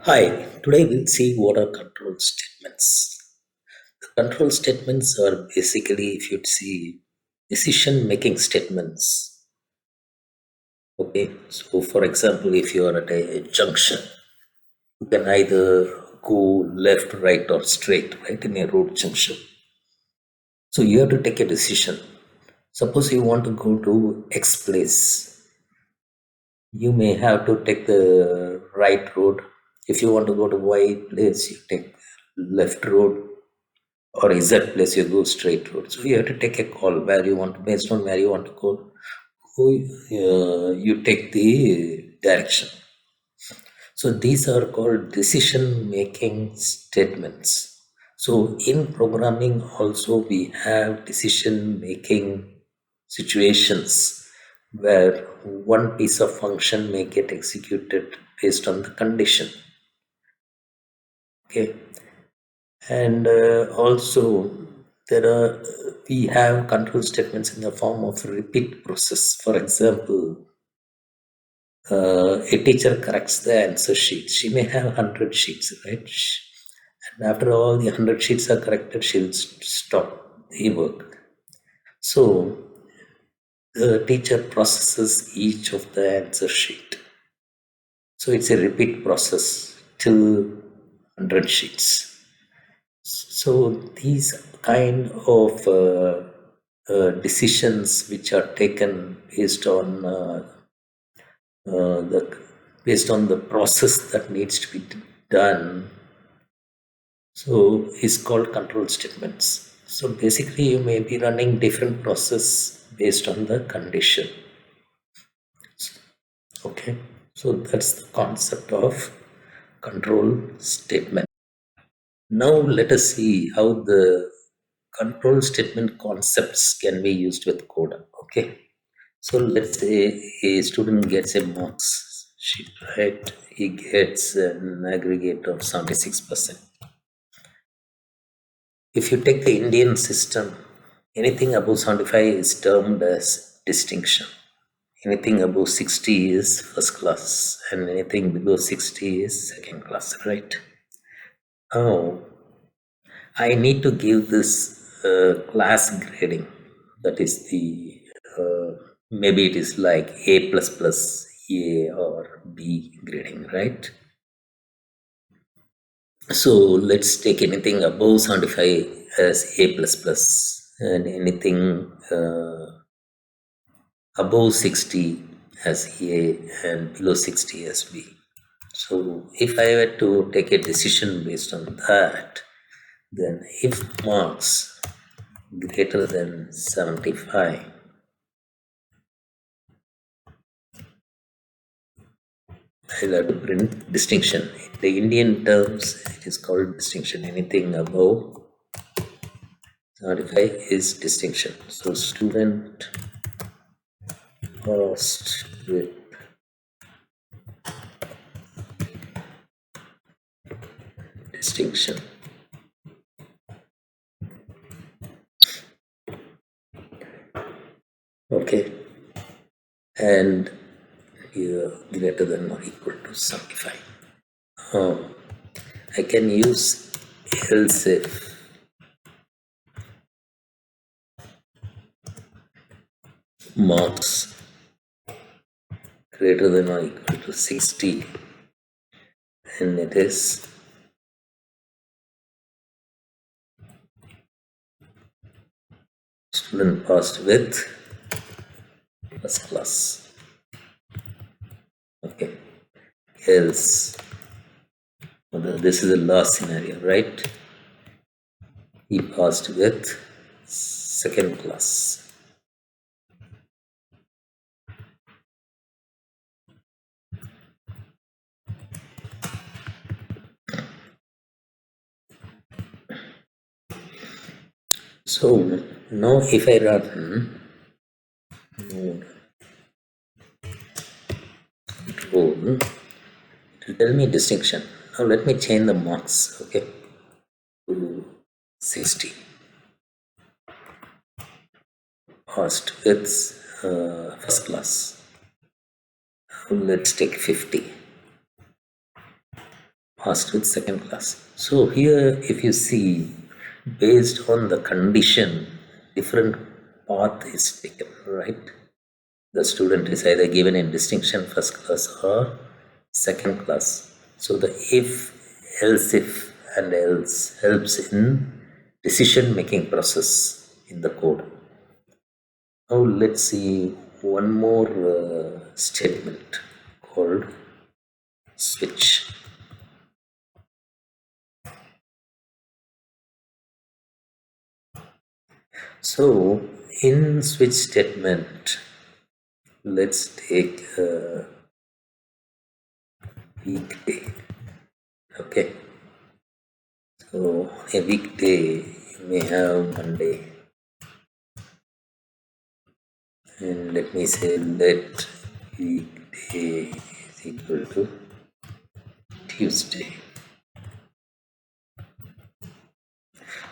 Hi, today we'll see what are control statements. The control statements are basically, if you'd see, decision making statements. Okay, so for example, if you are at a junction, you can either go left, right, or straight, right, in a road junction. So you have to take a decision. Suppose you want to go to X place, you may have to take the right road. If you want to go to Y place, you take left road, or is that place you go straight road. So you have to take a call where you want to, based on where you want to go, you take the direction. So these are called decision making statements. So in programming also we have decision making situations where one piece of function may get executed based on the condition. Okay, and also there are we have control statements in the form of repeat process. For example, a teacher corrects the answer sheet. She may have 100 sheets, right? And after all the 100 sheets are corrected, she'll stop the work. So the teacher processes each of the answer sheet. So it's a repeat process till 100 sheets. So these kind of decisions which are taken the based on the process that needs to be done, so is called control statements. So basically, you may be running different process based on the condition. Okay, so that's the concept of control statement. Now let us see how the control statement concepts can be used with code. Okay, so let's say a student gets a marks sheet, right? He gets an aggregate of 76%. If you take the Indian system, anything above 75 is termed as distinction. Anything above 60 is first class, and anything below 60 is second class, right? Oh, I need to give this class grading. That is the maybe it is like A plus plus A or B grading, right? So let's take anything above 75 as A plus plus, and anything above 60 as A and below 60 as B. So if I were to take a decision based on that, then if marks greater than 75, I'll have to print distinction. In the Indian terms, it is called distinction. Anything above 75 is distinction. So student passed with distinction. Okay, and greater than or equal to 75. I can use else if marks greater than or equal to 60, and it is student passed with first class. Okay, else this is the last scenario, right? He passed with second class. So now if I run node control, it will tell me distinction. Now let me change the marks, okay, to 60. Passed with first class. Now let's take 50. asked with second class. So here, if you see, based on the condition, different path is taken, right? The student is either given in distinction first class or second class. So the if, else if, and else helps in decision making process in the code. Now let's see one more statement called switch. So in switch statement, let's take a weekday. Okay. So a weekday you may have Monday, and let me say let weekday is equal to Tuesday.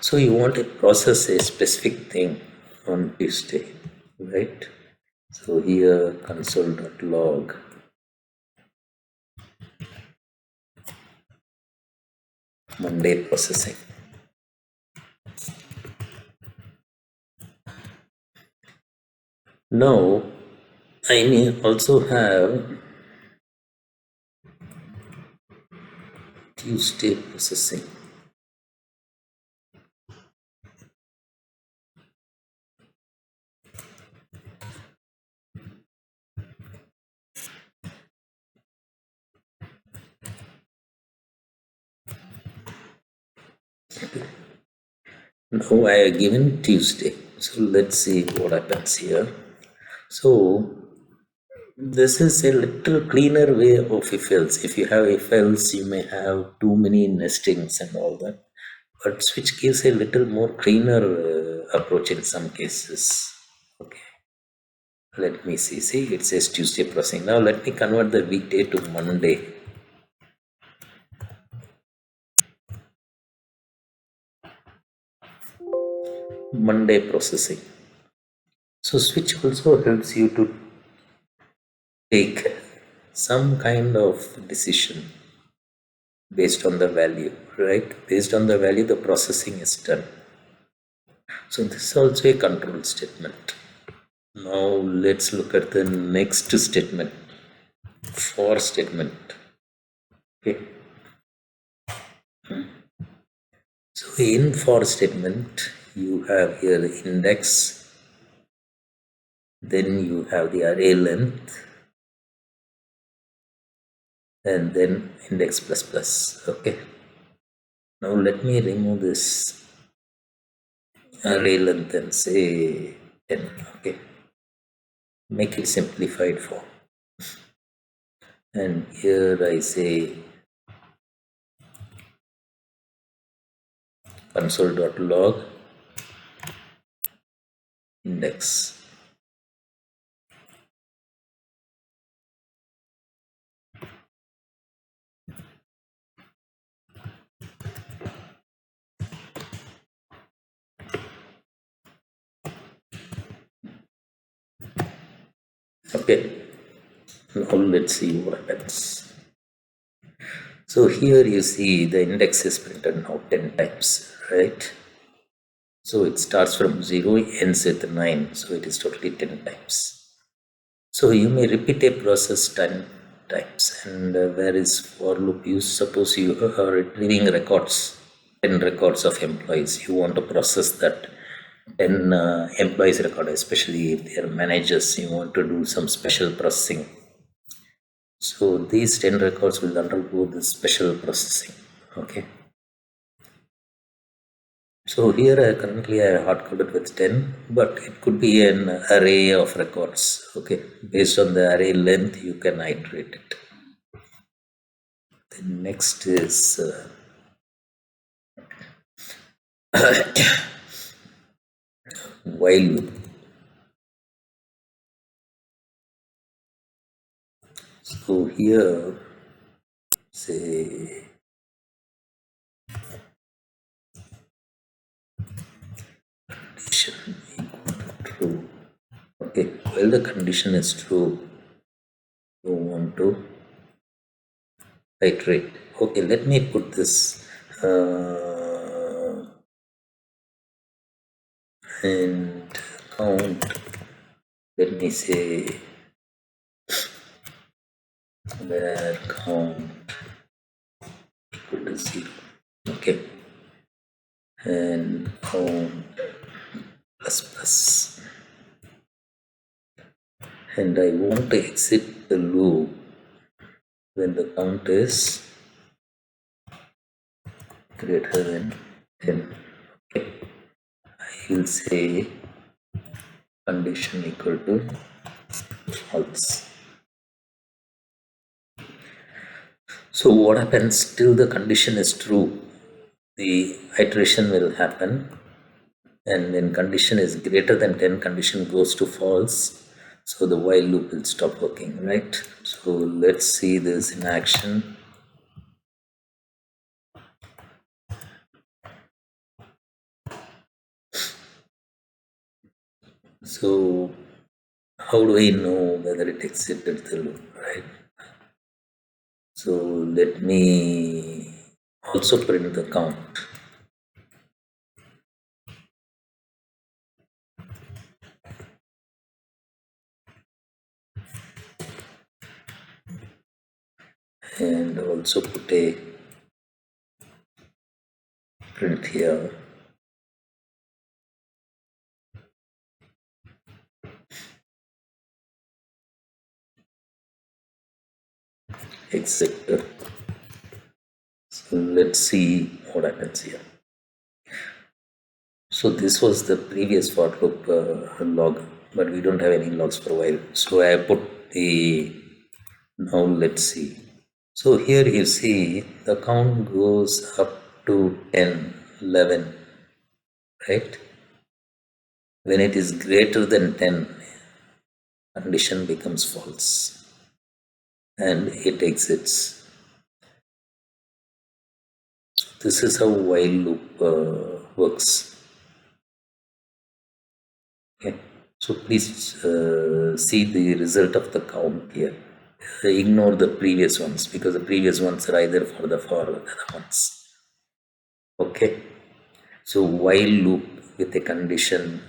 So you want to process a specific thing on Tuesday, right? So here console.log Monday processing. Now I may also have Tuesday processing. Now I have given Tuesday. So let's see what happens here. So this is a little cleaner way of if else. If you have if else, you may have too many nestings and all that. But switch gives a little more cleaner approach in some cases. Okay. Let me see. See, it says Tuesday processing. Now let me convert the weekday to Monday. Monday processing. So switch also helps you to take some kind of decision based on the value, right? Based on the value, the processing is done. So this is also a control statement. Now let's look at the next statement, for statement. Okay. So in for statement, you have here the index, then you have the array length, and then index plus plus. Okay. Now let me remove this array length and say 10. Okay. Make it simplified form. And here I say console.log index. Okay. Now let's see what happens. So here you see the index is printed now 10 times, right? So it starts from 0, ends with 9, so it is totally 10 times. So you may repeat a process 10 times, and where is for loop? You suppose you are retrieving records, 10 records of employees. You want to process that 10 employees record, especially if they are managers, you want to do some special processing. So these 10 records will undergo the special processing. Okay. So here currently I have hard coded with 10, but it could be an array of records. Okay. Based on the array length, you can iterate it. The next is while loop. So here say condition equal to true. Okay, while the condition is true, you want to iterate. Okay, let me put this uh, and count. Let me say where count equal to 0. Okay, and count plus plus. And I want to exit the loop when the count is greater than 10. Okay, I will say condition equal to false. So what happens till the condition is true? The iteration will happen, and when condition is greater than 10, condition goes to false. So the while loop will stop working, right? So let's see this in action. So how do I know whether it exited the loop, right? So let me also print the count. And also put a print here. Exit. So let's see what happens here. So this was the previous for loop log, but we don't have any logs for a while. So I put the, now let's see. So here you see the count goes up to 10, 11, right? When it is greater than 10, condition becomes false and it exits. This is how while loop works. Okay, so please see the result of the count here. Ignore the previous ones because the previous ones are either for the for or the other ones. Okay, so while loop with a condition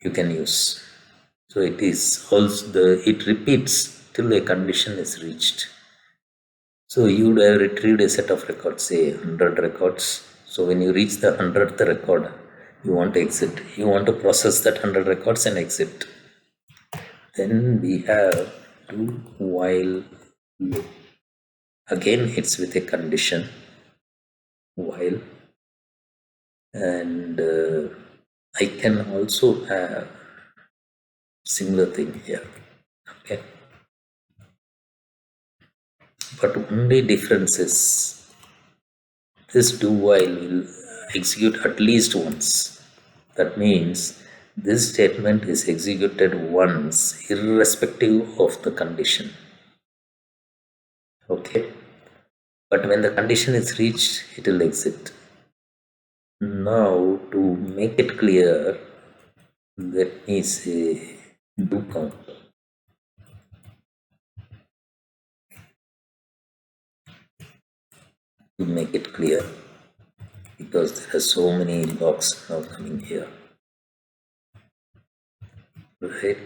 you can use. So it is also it repeats till a condition is reached. So you would have retrieved a set of records, say 100 records. So when you reach the 100th record, you want to exit. You want to process that 100 records and exit. Then we have do while loop. Again, it's with a condition while, and I can also have similar thing here. Okay, but only difference is this do while will execute at least once. That means this statement is executed once irrespective of the condition. Okay, but when the condition is reached, it will exit. Now to make it clear, let me say do count. To make it clear, because there are so many logs now coming here, right?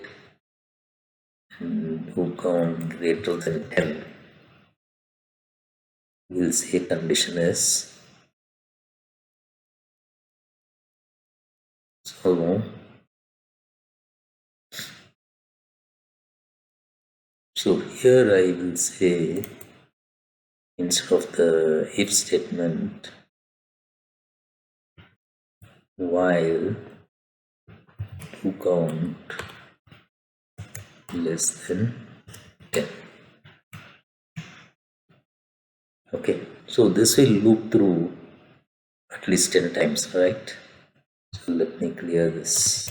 And do count greater than 10. We'll say condition is so. So here I will say instead of the if statement, while do count less than 10. Okay, so this will loop through at least 10 times, right? So let me clear this.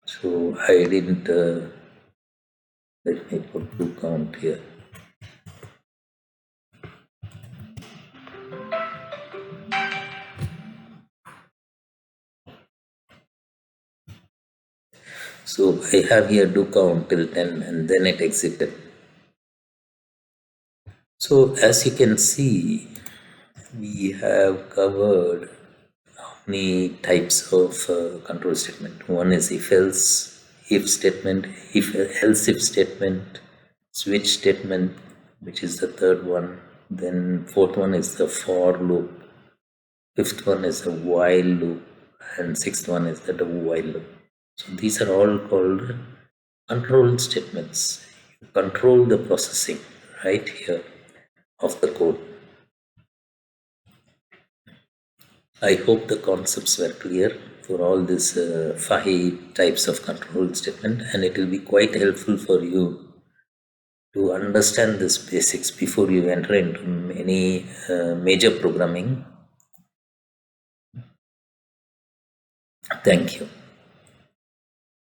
So I didn't let me put do count here. So I have here do count till 10 and then it exited. So as you can see, we have covered many types of control statement. One is if statement, if else if statement, switch statement, which is the third one. Then fourth one is the for loop. Fifth one is the while loop, and sixth one is the do while loop. So these are all called control statements. You control the processing right here of the code. I hope the concepts were clear for all these five types of control statement, and it will be quite helpful for you to understand this basics before you enter into any major programming. Thank you.